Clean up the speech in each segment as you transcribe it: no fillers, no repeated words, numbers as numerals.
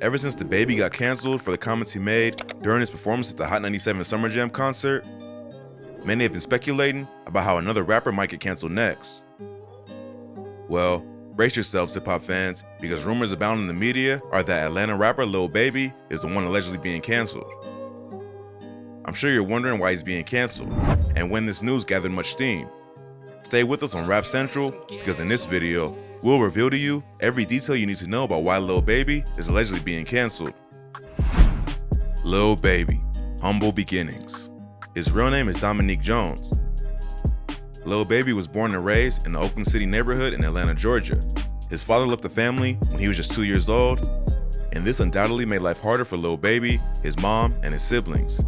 Ever since the baby got canceled for the comments he made during his performance at the Hot 97 Summer Jam concert, many have been speculating about how another rapper might get canceled next. Well, brace yourselves, hip-hop fans, because rumors abound in the media are that Atlanta rapper Lil Baby is the one allegedly being canceled. I'm sure you're wondering why he's being canceled, and when this news gathered much steam. Stay with us on Rap Central, because in this video, we'll reveal to you every detail you need to know about why Lil Baby is allegedly being canceled. Lil Baby, humble beginnings. His real name is Dominique Jones. Lil Baby was born and raised in the Oakland City neighborhood in Atlanta, Georgia. His father left the family when he was just 2 years old, and this undoubtedly made life harder for Lil Baby, his mom, and his siblings.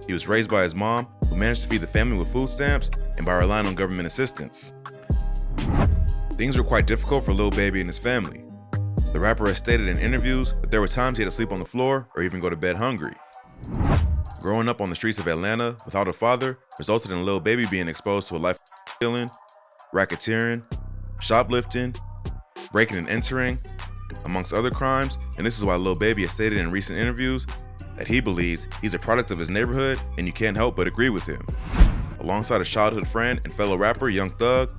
He was raised by his mom, who managed to feed the family with food stamps and by relying on government assistance. Things were quite difficult for Lil Baby and his family. The rapper has stated in interviews that there were times he had to sleep on the floor or even go to bed hungry. Growing up on the streets of Atlanta without a father resulted in Lil Baby being exposed to a life of stealing, racketeering, shoplifting, breaking and entering, amongst other crimes, and this is why Lil Baby has stated in recent interviews that he believes he's a product of his neighborhood and you can't help but agree with him. Alongside his childhood friend and fellow rapper Young Thug,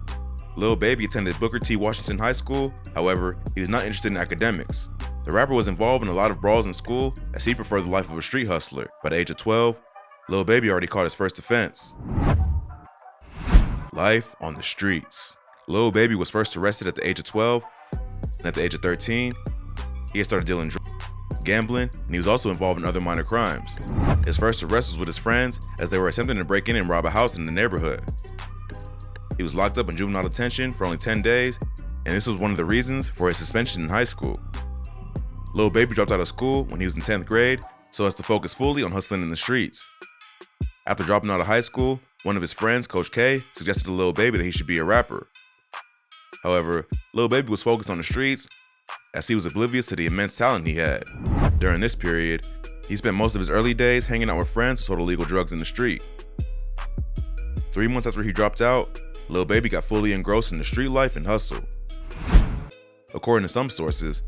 Lil Baby attended Booker T. Washington High School. However, he was not interested in academics. The rapper was involved in a lot of brawls in school as he preferred the life of a street hustler. By the age of 12, Lil Baby already caught his first offense. Life on the streets. Lil Baby was first arrested at the age of 12, and at the age of 13, he had started dealing drugs, gambling, and he was also involved in other minor crimes. His first arrest was with his friends as they were attempting to break in and rob a house in the neighborhood. He was locked up in juvenile detention for only 10 days, and this was one of the reasons for his suspension in high school. Lil Baby dropped out of school when he was in 10th grade so as to focus fully on hustling in the streets. After dropping out of high school, one of his friends, Coach K, suggested to Lil Baby that he should be a rapper. However, Lil Baby was focused on the streets as he was oblivious to the immense talent he had. During this period, he spent most of his early days hanging out with friends who sold illegal drugs in the street. 3 months after he dropped out, Lil Baby got fully engrossed in the street life and hustle. According to some sources,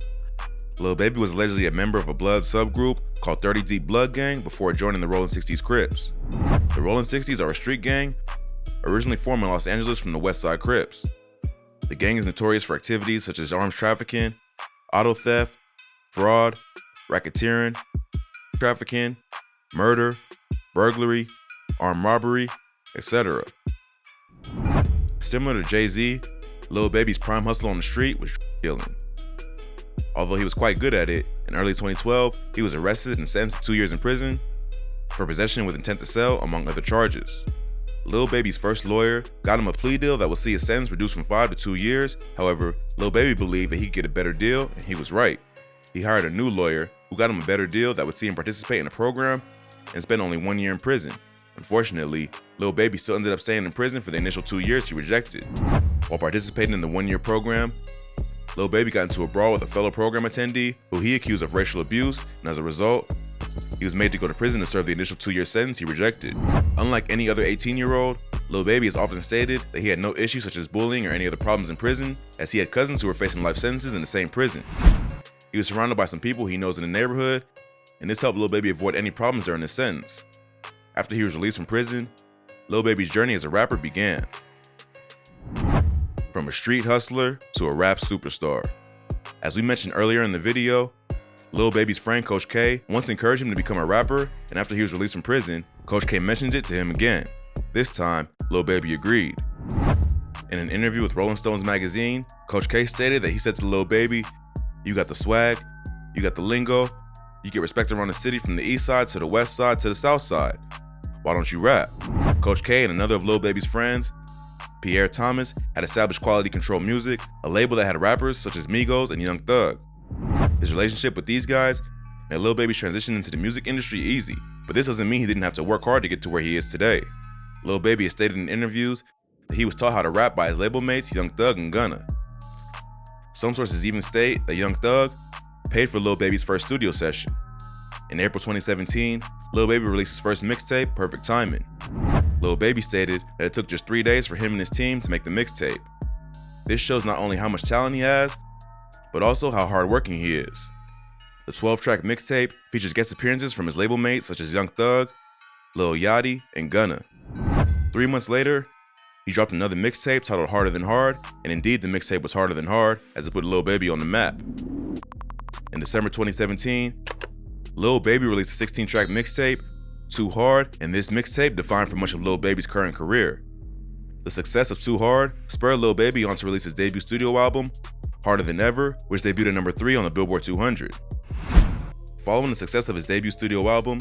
Lil Baby was allegedly a member of a blood subgroup called 30 Deep Blood Gang before joining the Rollin' 60s Crips. The Rollin' 60s are a street gang originally formed in Los Angeles from the West Side Crips. The gang is notorious for activities such as arms trafficking, auto theft, fraud, racketeering, trafficking, murder, burglary, armed robbery, etc. Similar to Jay-Z, Lil Baby's prime hustle on the street was dealing. Although he was quite good at it, in early 2012, he was arrested and sentenced to 2 years in prison for possession with intent to sell, among other charges. Lil Baby's first lawyer got him a plea deal that would see his sentence reduced from 5 to 2 years. However, Lil Baby believed that he could get a better deal, and he was right. He hired a new lawyer who got him a better deal that would see him participate in a program and spend only 1 year in prison. Unfortunately, Lil Baby still ended up staying in prison for the initial 2 years he rejected. While participating in the 1-year program, Lil Baby got into a brawl with a fellow program attendee who he accused of racial abuse, and as a result, he was made to go to prison to serve the initial 2-year sentence he rejected. Unlike any other 18-year-old, Lil Baby has often stated that he had no issues such as bullying or any other problems in prison, as he had cousins who were facing life sentences in the same prison. He was surrounded by some people he knows in the neighborhood, and this helped Lil Baby avoid any problems during his sentence. After he was released from prison, Lil Baby's journey as a rapper began. From a street hustler to a rap superstar. As we mentioned earlier in the video, Lil Baby's friend Coach K once encouraged him to become a rapper, and after he was released from prison, Coach K mentions it to him again. This time, Lil Baby agreed. In an interview with Rolling Stones magazine, Coach K stated that he said to Lil Baby, "You got the swag, you got the lingo, you get respect around the city from the east side to the west side to the south side. Why don't you rap?" Coach K and another of Lil Baby's friends, Pierre Thomas, had established Quality Control Music, a label that had rappers such as Migos and Young Thug. His relationship with these guys made Lil Baby's transition into the music industry easy, but this doesn't mean he didn't have to work hard to get to where he is today. Lil Baby has stated in interviews that he was taught how to rap by his label mates Young Thug and Gunna. Some sources even state that Young Thug paid for Lil Baby's first studio session. In April 2017, Lil Baby released his first mixtape, Perfect Timing. Lil Baby stated that it took just 3 days for him and his team to make the mixtape. This shows not only how much talent he has, but also how hardworking he is. The 12-track mixtape features guest appearances from his label mates such as Young Thug, Lil Yachty, and Gunna. 3 months later, he dropped another mixtape titled Harder Than Hard, and indeed the mixtape was harder than hard as it put Lil Baby on the map. In December 2017, Lil Baby released a 16-track mixtape, Too Hard, and this mixtape defined for much of Lil Baby's current career. The success of Too Hard spurred Lil Baby on to release his debut studio album, Harder Than Ever, which debuted at number 3 on the Billboard 200. Following the success of his debut studio album,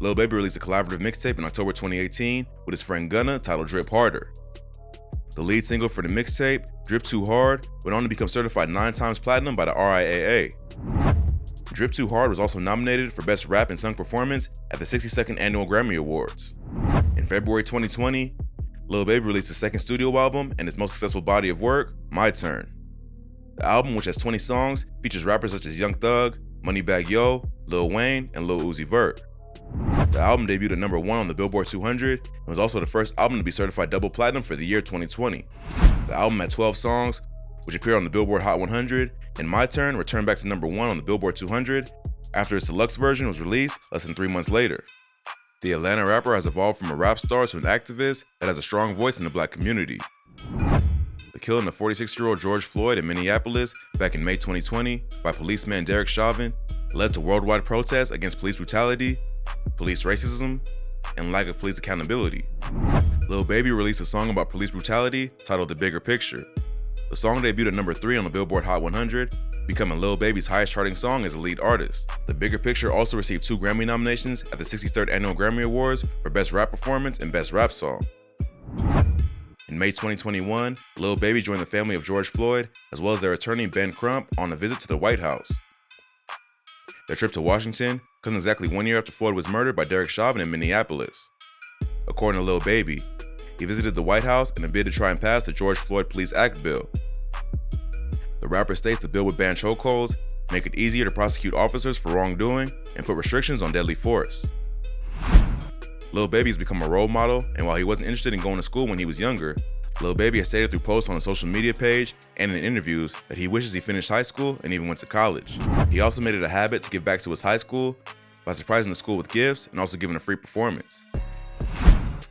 Lil Baby released a collaborative mixtape in October 2018 with his friend Gunna titled Drip Harder. The lead single for the mixtape, Drip Too Hard, went on to become certified 9 times platinum by the RIAA. Drip Too Hard was also nominated for Best Rap and Sung Performance at the 62nd Annual Grammy Awards. In February 2020, Lil Baby released his second studio album and his most successful body of work, My Turn. The album, which has 20 songs, features rappers such as Young Thug, Moneybagg Yo, Lil Wayne, and Lil Uzi Vert. The album debuted at number 1 on the Billboard 200 and was also the first album to be certified double platinum for the year 2020. The album had 12 songs, which appeared on the Billboard Hot 100, and My Turn returned back to number 1 on the Billboard 200 after its deluxe version was released less than 3 months later. The Atlanta rapper has evolved from a rap star to an activist that has a strong voice in the black community. The killing of 46-year-old George Floyd in Minneapolis back in May 2020 by policeman Derek Chauvin led to worldwide protests against police brutality, police racism, and lack of police accountability. Lil Baby released a song about police brutality titled The Bigger Picture. The song debuted at number 3 on the Billboard Hot 100, becoming Lil Baby's highest charting song as a lead artist. The Bigger Picture also received 2 Grammy nominations at the 63rd Annual Grammy Awards for Best Rap Performance and Best Rap Song. In May 2021, Lil Baby joined the family of George Floyd, as well as their attorney Ben Crump, on a visit to the White House. Their trip to Washington comes exactly 1 year after Floyd was murdered by Derek Chauvin in Minneapolis. According to Lil Baby, he visited the White House in a bid to try and pass the George Floyd Police Act bill. The rapper states the bill would ban chokeholds, make it easier to prosecute officers for wrongdoing, and put restrictions on deadly force. Lil Baby has become a role model, and while he wasn't interested in going to school when he was younger, Lil Baby has stated through posts on his social media page and in interviews that he wishes he finished high school and even went to college. He also made it a habit to give back to his high school by surprising the school with gifts and also giving a free performance.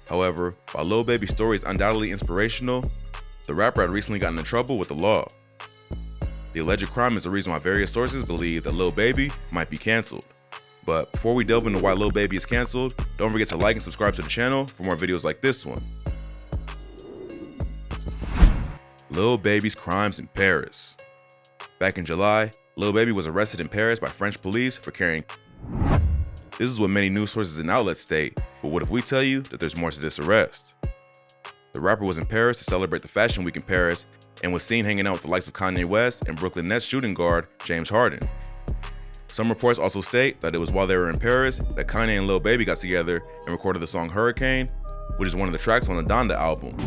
However, while Lil Baby's story is undoubtedly inspirational, the rapper had recently gotten in trouble with the law. The alleged crime is the reason why various sources believe that Lil Baby might be canceled. But before we delve into why Lil Baby is canceled, don't forget to like and subscribe to the channel for more videos like this one. Lil Baby's crimes in Paris. Back in July, Lil Baby was arrested in Paris by French police for carrying. This is what many news sources and outlets state, but what if we tell you that there's more to this arrest? The rapper was in Paris to celebrate the Fashion Week in Paris and was seen hanging out with the likes of Kanye West and Brooklyn Nets shooting guard James Harden. Some reports also state that it was while they were in Paris that Kanye and Lil Baby got together and recorded the song Hurricane, which is one of the tracks on the Donda album.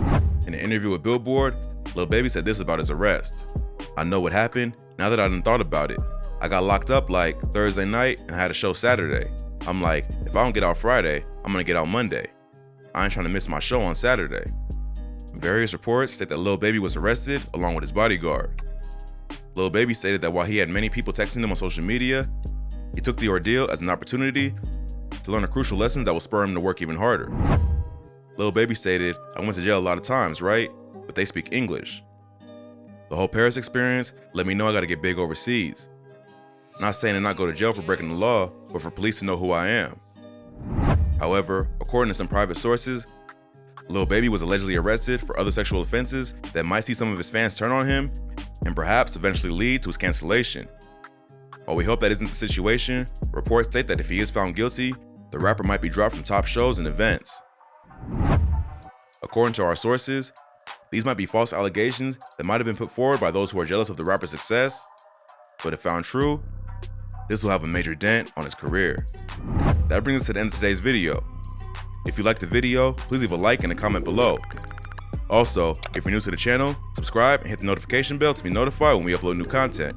In an interview with Billboard, Lil Baby said this about his arrest. "I know what happened, now that I done thought about it. I got locked up like Thursday night and had a show Saturday. I'm like, if I don't get out Friday, I'm gonna get out Monday. I ain't trying to miss my show on Saturday." Various reports state that Lil Baby was arrested along with his bodyguard. Lil Baby stated that while he had many people texting him on social media, he took the ordeal as an opportunity to learn a crucial lesson that will spur him to work even harder. Lil Baby stated, "I went to jail a lot of times, right? But they speak English. The whole Paris experience let me know I gotta get big overseas. Not saying to not go to jail for breaking the law, but for police to know who I am." However, according to some private sources, Lil Baby was allegedly arrested for other sexual offenses that might see some of his fans turn on him and perhaps eventually lead to his cancellation. While we hope that isn't the situation, reports state that if he is found guilty, the rapper might be dropped from top shows and events. According to our sources, these might be false allegations that might have been put forward by those who are jealous of the rapper's success, but if found true, this will have a major dent on his career. That brings us to the end of today's video. If you liked the video, please leave a like and a comment below. Also, if you're new to the channel, subscribe and hit the notification bell to be notified when we upload new content.